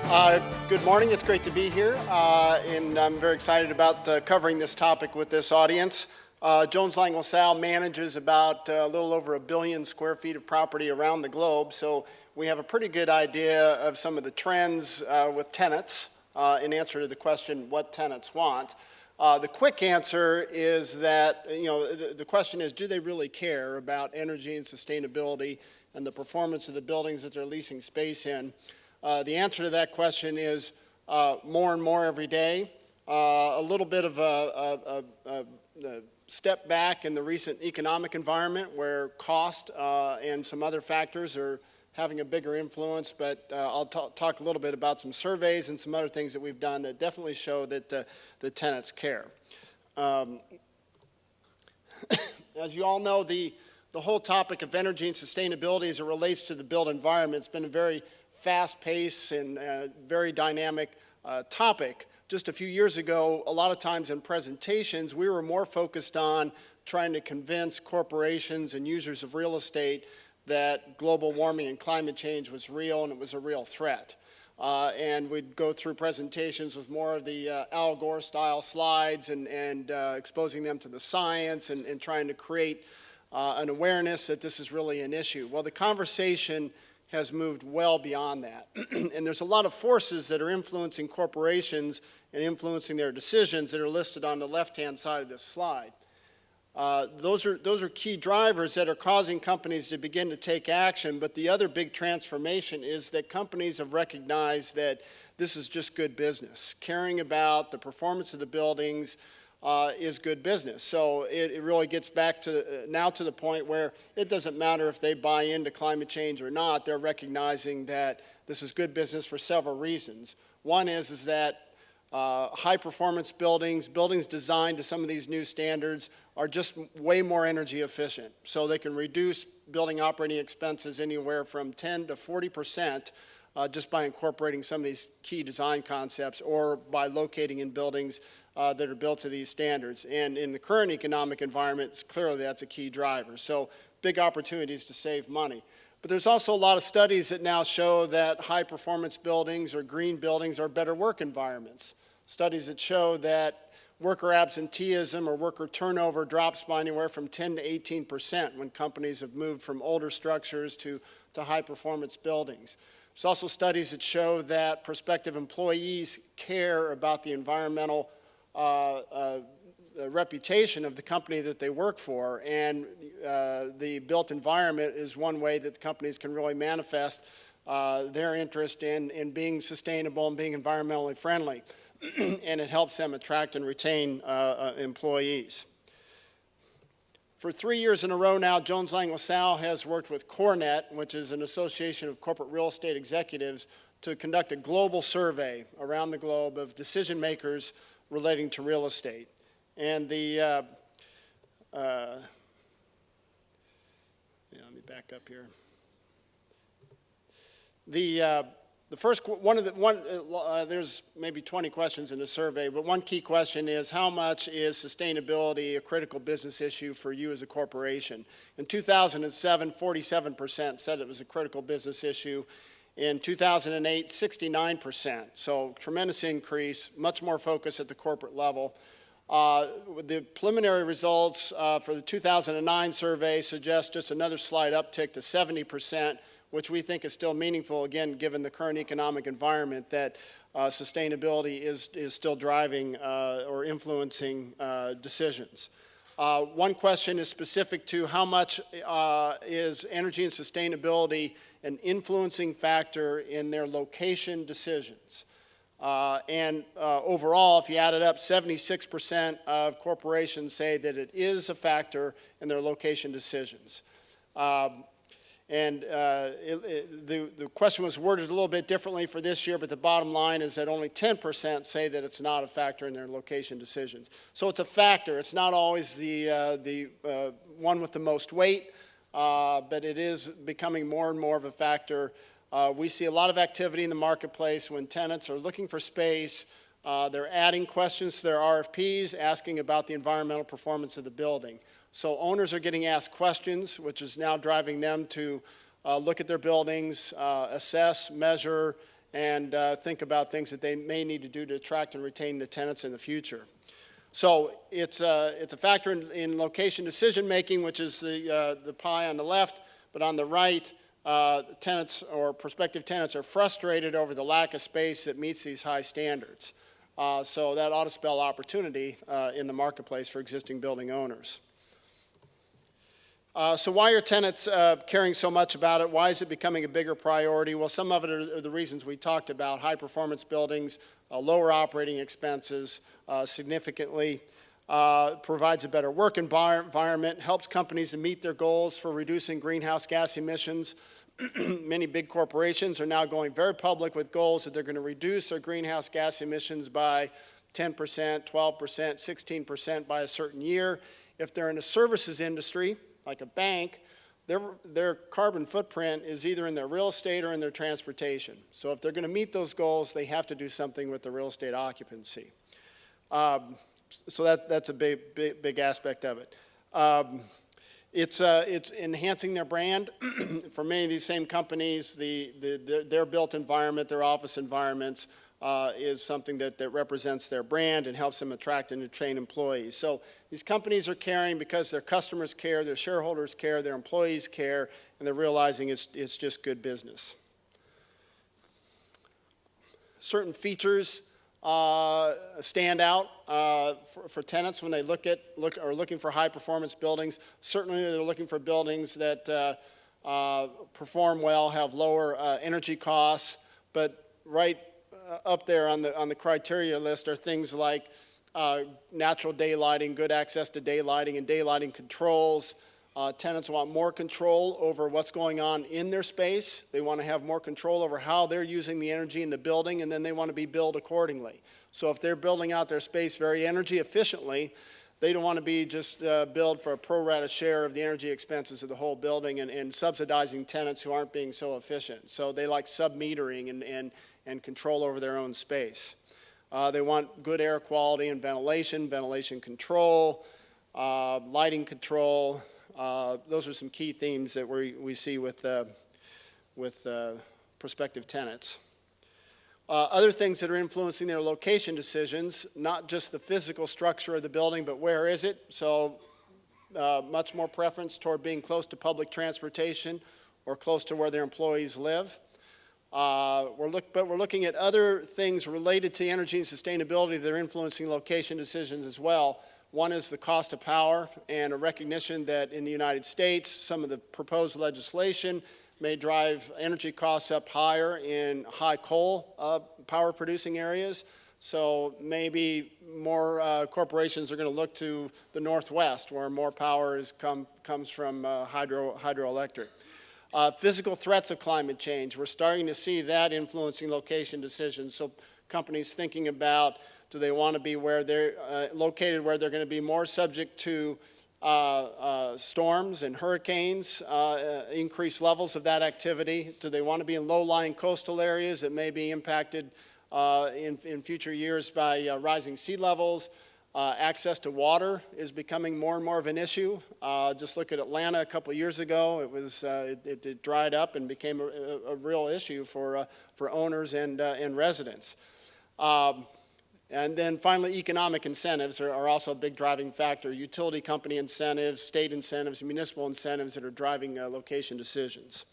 Good morning. It's great to be here, and I'm very excited about covering this topic with this audience. Jones Lang LaSalle manages about a little over 1 billion square feet of property around the globe, so we have a pretty good idea of some of the trends with tenants in answer to the question, what tenants want. The quick answer is that, the question is, do they really care about energy and sustainability and the performance of the buildings that they're leasing space in? The answer to that question is more and more every day. A little bit of a step back in the recent economic environment where cost and some other factors are having a bigger influence, but I'll talk a little bit about some surveys and some other things that we've done that definitely show that the tenants care. As you all know, the whole topic of energy and sustainability as it relates to the built environment has been a very fast-paced and very dynamic topic. Just a few years ago, a lot of times in presentations, we were more focused on trying to convince corporations and users of real estate that global warming and climate change was real and it was a real threat. And we'd go through presentations with more of the Al Gore style slides and exposing them to the science and trying to create an awareness that this is really an issue. Well, the conversation has moved well beyond that. And there's a lot of forces that are influencing corporations and influencing their decisions that are listed on the left-hand side of this slide. Those are key drivers that are causing companies to begin to take action, but the other big transformation is that companies have recognized that this is just good business. Caring about the performance of the buildings is good business. So it really gets back to now to the point where it doesn't matter if they buy into climate change or not. They're recognizing that this is good business for several reasons. One is that high-performance buildings designed to some of these new standards are just way more energy efficient. So they can reduce building operating expenses anywhere from 10 to 40% just by incorporating some of these key design concepts or by locating in buildings that are built to these standards. And in the current economic environment, clearly that's a key driver. So big opportunities to save money. But there's also a lot of studies that now show that high-performance buildings or green buildings are better work environments. Studies that show that worker absenteeism or worker turnover drops by anywhere from 10 to 18% when companies have moved from older structures to high-performance buildings. There's also studies that show that prospective employees care about the environmental reputation of the company that they work for, and the built environment is one way that the companies can really manifest their interest in being sustainable and being environmentally friendly, and it helps them attract and retain employees. For 3 years in a row now, Jones Lang LaSalle has worked with CoreNet, which is an association of corporate real estate executives, to conduct a global survey around the globe of decision makers relating to real estate. And let me back up here. The first there's maybe 20 questions in the survey, but one key question is, how much is sustainability a critical business issue for you as a corporation? In 2007, 47% said it was a critical business issue. In 2008, 69%, so tremendous increase, much more focus at the corporate level. The preliminary results for the 2009 survey suggest just another slight uptick to 70%, which we think is still meaningful, again, given the current economic environment, that sustainability is still driving or influencing decisions. One question is specific to how much is energy and sustainability an influencing factor in their location decisions. Overall, if you add it up, 76% of corporations say that it is a factor in their location decisions. The question was worded a little bit differently for this year, but the bottom line is that only 10% say that it's not a factor in their location decisions. So it's a factor. It's not always the one with the most weight, but it is becoming more and more of a factor. We see a lot of activity in the marketplace when tenants are looking for space. They're adding questions to their RFPs, asking about the environmental performance of the building. So owners are getting asked questions, which is now driving them to look at their buildings, assess, measure, and think about things that they may need to do to attract and retain the tenants in the future. So it's a factor in location decision making, which is the pie on the left, but on the right, tenants or prospective tenants are frustrated over the lack of space that meets these high standards. So that ought to spell opportunity in the marketplace for existing building owners. So why are tenants caring so much about it? Why is it becoming a bigger priority? Well, some of it are the reasons we talked about: high performance buildings, lower operating expenses significantly, provides a better work environment, helps companies to meet their goals for reducing greenhouse gas emissions. Many big corporations are now going very public with goals that they're going to reduce their greenhouse gas emissions by 10%, 12%, 16% by a certain year. If they're in a services industry, like a bank, their carbon footprint is either in their real estate or in their transportation. So if they're going to meet those goals, they have to do something with the real estate occupancy. So that's a big aspect of it. It's enhancing their brand. For many of these same companies, their built environment, their office environments, is something that represents their brand and helps them attract and retain employees. So these companies are caring because their customers care, their shareholders care, their employees care, and they're realizing it's just good business. Certain features stand out for tenants when they are looking for high performance buildings. Certainly they're looking for buildings that perform well, have lower energy costs, but right up there on the criteria list are things like natural daylighting, good access to daylighting and daylighting controls. Tenants want more control over what's going on in their space. They want to have more control over how they're using the energy in the building, and then they want to be billed accordingly. So if they're building out their space very energy efficiently, they don't want to be just billed for a pro rata share of the energy expenses of the whole building and subsidizing tenants who aren't being so efficient. So they like sub-metering and control over their own space. They want good air quality and ventilation control, lighting control. Those are some key themes that we see with prospective tenants. Other things that are influencing their location decisions, not just the physical structure of the building, but where is it? So much more preference toward being close to public transportation or close to where their employees live. But we're looking at other things related to energy and sustainability that are influencing location decisions as well. One is the cost of power and a recognition that in the United States, some of the proposed legislation may drive energy costs up higher in high coal power producing areas. So maybe more corporations are going to look to the Northwest where more power comes from hydroelectric. Physical threats of climate change. We're starting to see that influencing location decisions. So companies thinking about, do they want to be where they're located, where they're going to be more subject to storms and hurricanes, increased levels of that activity? Do they want to be in low-lying coastal areas that may be impacted in future years by rising sea levels? Access to water is becoming more and more of an issue. Just look at Atlanta a couple of years ago. It dried up and became a real issue for owners and residents. And then finally, economic incentives are also a big driving factor. Utility company incentives, state incentives, municipal incentives that are driving location decisions.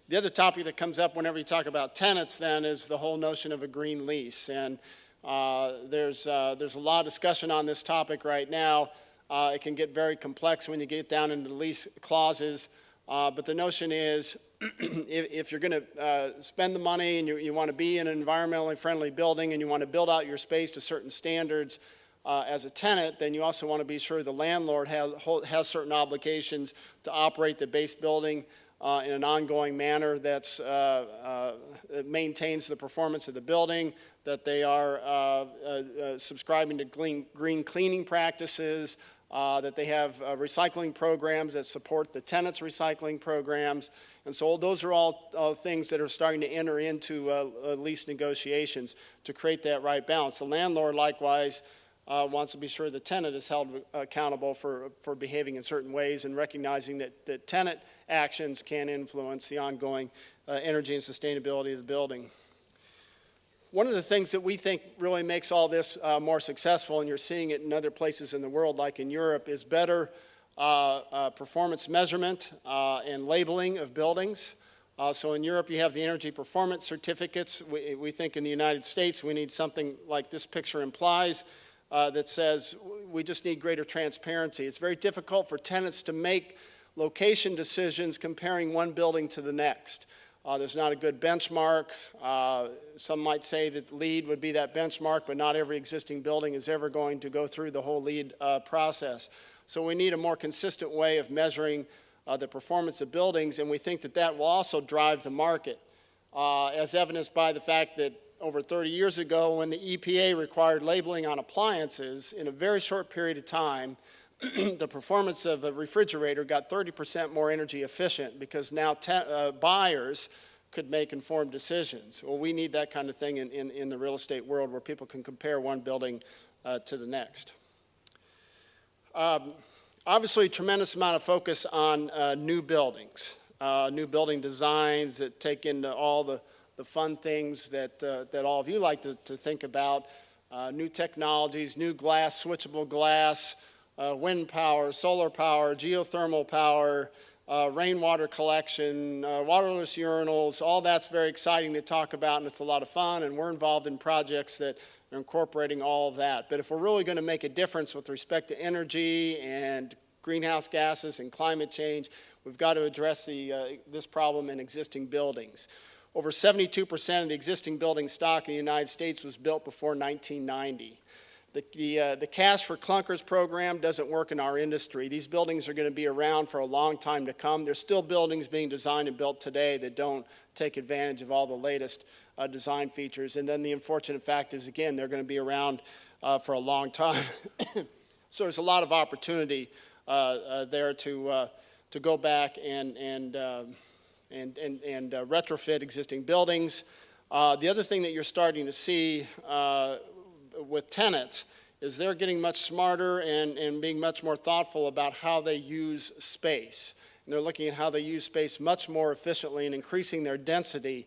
The other topic that comes up whenever you talk about tenants then is the whole notion of a green lease. And there's a lot of discussion on this topic right now. It can get very complex when you get down into the lease clauses. But the notion is if you're going to spend the money and you want to be in an environmentally friendly building and you want to build out your space to certain standards as a tenant, then you also want to be sure the landlord has certain obligations to operate the base building in an ongoing manner that maintains the performance of the building, that they are subscribing to green cleaning practices, that they have recycling programs that support the tenants' recycling programs. And so those are all things that are starting to enter into lease negotiations to create that right balance. The landlord likewise wants to be sure the tenant is held accountable for behaving in certain ways and recognizing that tenant actions can influence the ongoing energy and sustainability of the building. One of the things that we think really makes all this more successful, and you're seeing it in other places in the world, like in Europe, is better performance measurement and labeling of buildings. So in Europe, you have the energy performance certificates. We think in the United States, we need something like this picture implies that says we just need greater transparency. It's very difficult for tenants to make location decisions comparing one building to the next. There's not a good benchmark. Some might say that LEED would be that benchmark, but not every existing building is ever going to go through the whole LEED process. So we need a more consistent way of measuring the performance of buildings, and we think that that will also drive the market, as evidenced by the fact that over 30 years ago, when the EPA required labeling on appliances, in a very short period of time, the performance of a refrigerator got 30% more energy efficient because now buyers could make informed decisions. Well, we need that kind of thing in the real estate world where people can compare one building to the next. Obviously, a tremendous amount of focus on new buildings, new building designs that take into all the fun things that all of you like to think about, new technologies, new glass, switchable glass, wind power, solar power, geothermal power, rainwater collection, waterless urinals. All that's very exciting to talk about, and it's a lot of fun, and we're involved in projects that are incorporating all of that. But if we're really going to make a difference with respect to energy and greenhouse gases and climate change, we've got to address this problem in existing buildings. Over 72% of the existing building stock in the United States was built before 1990. The Cash for Clunkers program doesn't work in our industry. These buildings are going to be around for a long time to come. There's still buildings being designed and built today that don't take advantage of all the latest design features. And then the unfortunate fact is, again, they're going to be around for a long time. So there's a lot of opportunity there to go back and retrofit existing buildings. The other thing that you're starting to see with tenants is they're getting much smarter and being much more thoughtful about how they use space. And they're looking at how they use space much more efficiently and increasing their density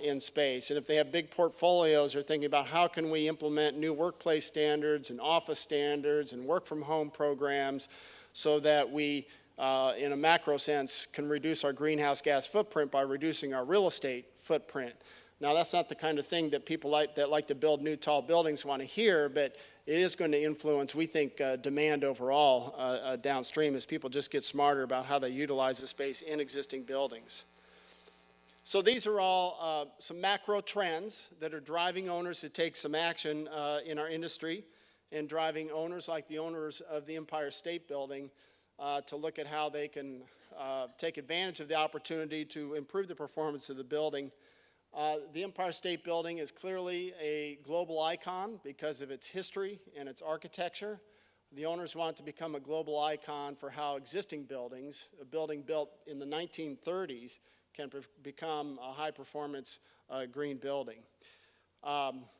in space. And if they have big portfolios, they're thinking about how can we implement new workplace standards and office standards and work from home programs so that we, in a macro sense, can reduce our greenhouse gas footprint by reducing our real estate footprint. Now, that's not the kind of thing that people that like to build new tall buildings want to hear, but it is going to influence, we think, demand overall downstream as people just get smarter about how they utilize the space in existing buildings. So these are all some macro trends that are driving owners to take some action in our industry and driving owners like the owners of the Empire State Building to look at how they can take advantage of the opportunity to improve the performance of the building. The Empire State Building is clearly a global icon because of its history and its architecture. The owners want it to become a global icon for how existing buildings, a building built in the 1930s, can become a high-performance green building.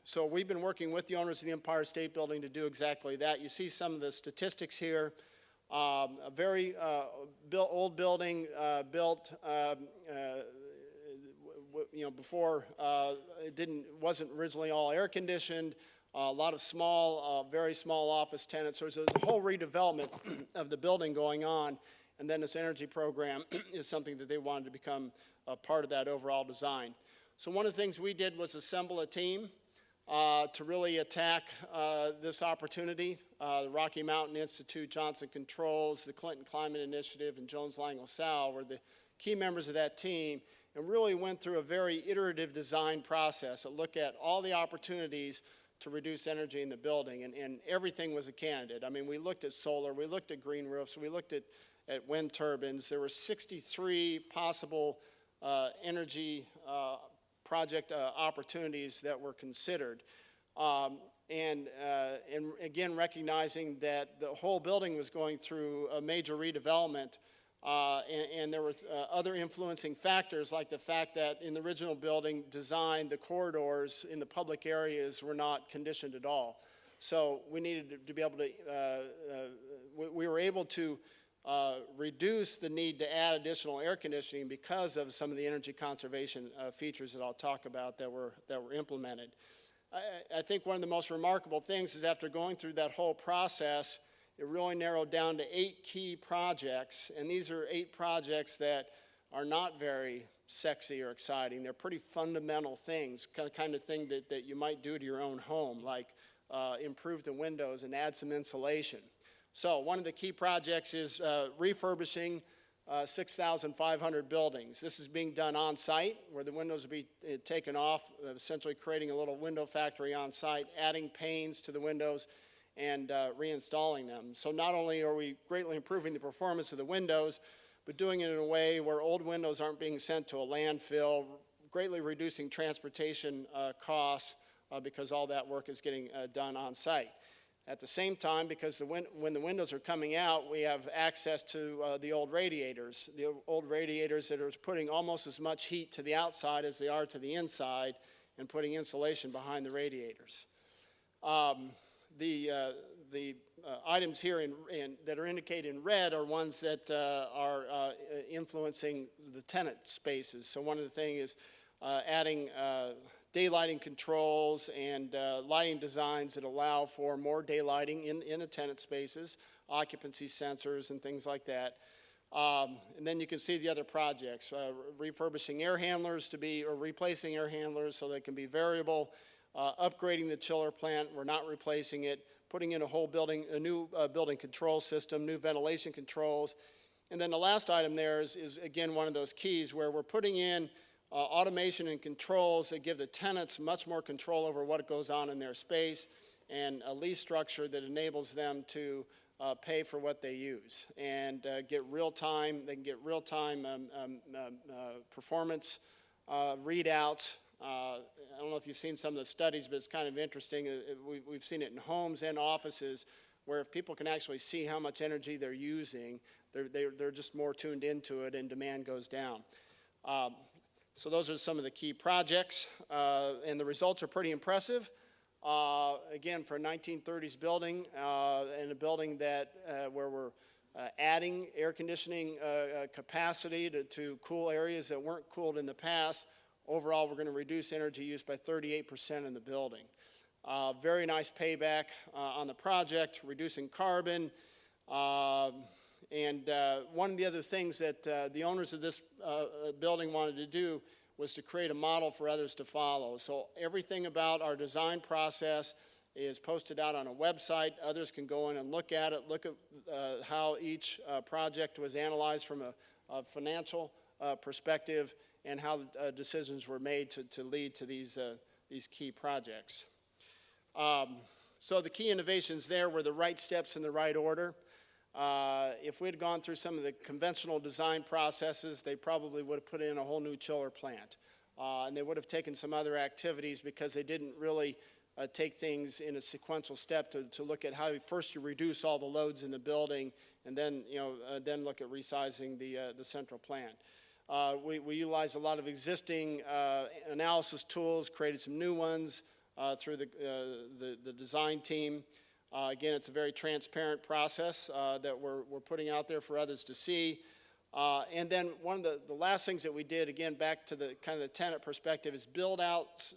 So we've been working with the owners of the Empire State Building to do exactly that. You see some of the statistics here. A very old building built before it wasn't originally all air conditioned, a lot of small, very small office tenants. So there's a whole redevelopment of the building going on, and then this energy program is something that they wanted to become a part of that overall design. So one of the things we did was assemble a team to really attack this opportunity. The Rocky Mountain Institute, Johnson Controls, the Clinton Climate Initiative, and Jones Lang LaSalle were the key members of that team, and really went through a very iterative design process to look at all the opportunities to reduce energy in the building, and everything was a candidate. I mean, we looked at solar, we looked at green roofs, we looked at wind turbines. There were 63 possible energy project opportunities that were considered. And again, recognizing that the whole building was going through a major redevelopment, and there were other influencing factors, like the fact that in the original building design, the corridors in the public areas were not conditioned at all. So we needed to be able to, we were able to reduce the need to add additional air conditioning because of some of the energy conservation features that I'll talk about that were implemented. I think one of the most remarkable things is after going through that whole process, it really narrowed down to 8 key projects, and these are 8 projects that are not very sexy or exciting. They're pretty fundamental things, kind of thing that you might do to your own home, like improve the windows and add some insulation. So one of the key projects is refurbishing 6,500 buildings. This is being done on site, where the windows will be taken off, essentially creating a little window factory on site, adding panes to the windows, and reinstalling them. So not only are we greatly improving the performance of the windows, but doing it in a way where old windows aren't being sent to a landfill, greatly reducing transportation costs because all that work is getting done on site. At the same time, because when the windows are coming out, we have access to the old radiators that are putting almost as much heat to the outside as they are to the inside, and putting insulation behind the radiators. The items here that are indicated in red are ones that are influencing the tenant spaces. So one of the things is adding daylighting controls and lighting designs that allow for more daylighting in the tenant spaces, occupancy sensors and things like that. And then you can see the other projects, refurbishing air handlers or replacing air handlers so they can be variable, upgrading the chiller plant, we're not replacing it, putting in a new building control system, new ventilation controls. And then the last item there is again one of those keys where we're putting in automation and controls that give the tenants much more control over what goes on in their space, and a lease structure that enables them to pay for what they use and get real-time. They can get real-time performance readouts. I don't know if you've seen some of the studies, but it's kind of interesting. We've seen it in homes and offices where if people can actually see how much energy they're using, they're just more tuned into it and demand goes down. So those are some of the key projects, and the results are pretty impressive. Again, for a 1930s building, and a building that where we're adding air conditioning capacity to cool areas that weren't cooled in the past. Overall, we're going to reduce energy use by 38% in the building. Very nice payback on the project, reducing carbon. And one of the other things that the owners of this building wanted to do was to create a model for others to follow. So everything about our design process is posted out on a website. Others can go in and look at it, look at how each project was analyzed from a financial perspective, and how decisions were made to lead to these key projects. So the key innovations there were the right steps in the right order. If we had gone through some of the conventional design processes, they probably would have put in a whole new chiller plant. And they would have taken some other activities because they didn't really take things in a sequential step to look at how first you reduce all the loads in the building, and then then look at resizing the central plant. We utilized a lot of existing analysis tools, created some new ones through the design team. Again, it's a very transparent process that we're putting out there for others to see. And then one of the last things that we did, again, back to the kind of the tenant perspective, is build out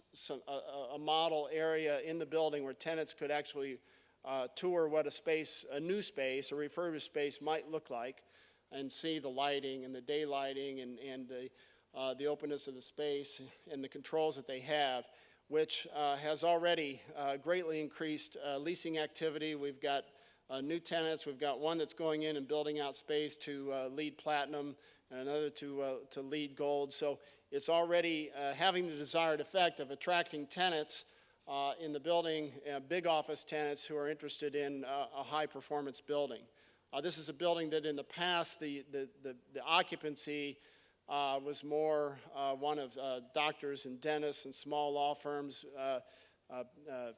a model area in the building where tenants could actually tour what a new space, a refurbished space might look like, and see the lighting and the daylighting and the openness of the space and the controls that they have, which has already greatly increased leasing activity. We've got new tenants. We've got one that's going in and building out space to LEED Platinum, and another to LEED Gold. So it's already having the desired effect of attracting tenants in the building, big office tenants who are interested in a high-performance building. This is a building that in the past, the occupancy was more one of doctors and dentists and small law firms.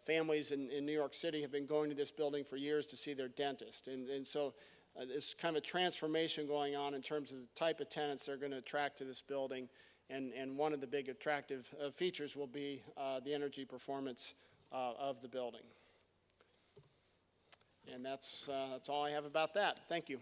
Families in New York City have been going to this building for years to see their dentist. And so there's kind of a transformation going on in terms of the type of tenants they're going to attract to this building. And one of the big attractive features will be the energy performance of the building. And that's all I have about that. Thank you.